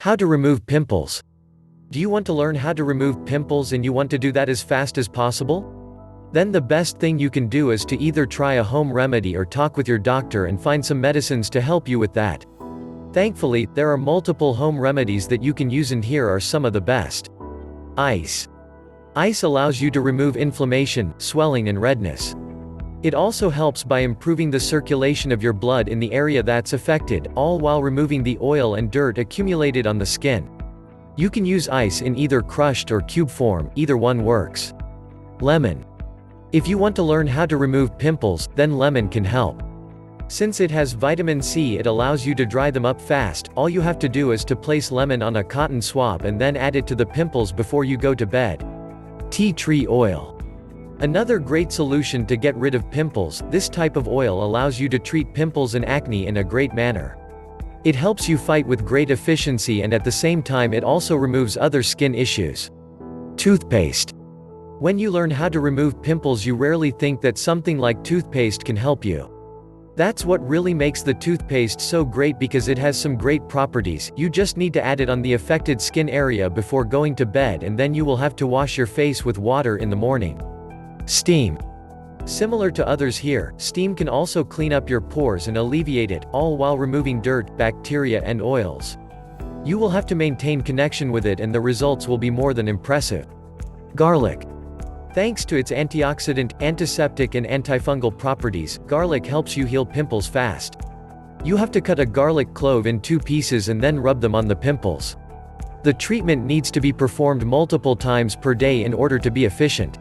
How to remove pimples. Do you want to learn how to remove pimples and you want to do that as fast as possible? Then the best thing you can do is to either try a home remedy or talk with your doctor and find some medicines to help you with that. Thankfully, there are multiple home remedies that you can use, and here are some of the best. Ice. Ice allows you to remove inflammation, swelling and redness. It also helps by improving the circulation of your blood in the area that's affected, all while removing the oil and dirt accumulated on the skin. You can use ice in either crushed or cube form, either one works. Lemon. If you want to learn how to remove pimples, then lemon can help. Since it has vitamin C, it allows you to dry them up fast. All you have to do is to place lemon on a cotton swab and then add it to the pimples before you go to bed. Tea tree oil. Another great solution to get rid of pimples. This type of oil allows you to treat pimples and acne in a great manner. It helps you fight with great efficiency, and at the same time it also removes other skin issues. Toothpaste. When you learn how to remove pimples, you rarely think that something like toothpaste can help you. That's what really makes the toothpaste so great, because it has some great properties. You just need to add it on the affected skin area before going to bed, and then you will have to wash your face with water in the morning. Steam. Similar to others here, steam can also clean up your pores and alleviate it, all while removing dirt, bacteria and oils. You will have to maintain connection with it, and the results will be more than impressive. Garlic. Thanks to its antioxidant, antiseptic and antifungal properties, garlic helps you heal pimples fast. You have to cut a garlic clove in 2 pieces and then rub them on the pimples. The treatment needs to be performed multiple times per day in order to be efficient.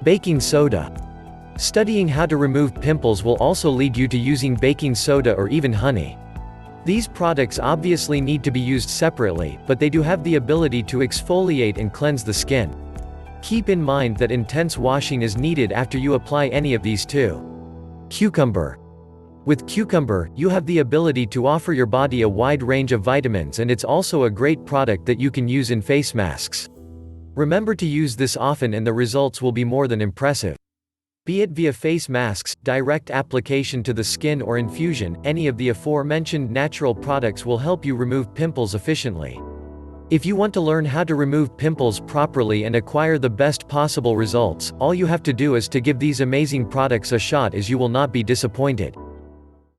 Baking soda. Studying how to remove pimples will also lead you to using baking soda or even honey. These products obviously need to be used separately, but they do have the ability to exfoliate and cleanse the skin. Keep in mind that intense washing is needed after you apply any of these too. Cucumber. With cucumber, you have the ability to offer your body a wide range of vitamins, and it's also a great product that you can use in face masks. Remember to use this often and the results will be more than impressive. Be it via face masks, direct application to the skin or infusion, any of the aforementioned natural products will help you remove pimples efficiently. If you want to learn how to remove pimples properly and acquire the best possible results, all you have to do is to give these amazing products a shot, as you will not be disappointed.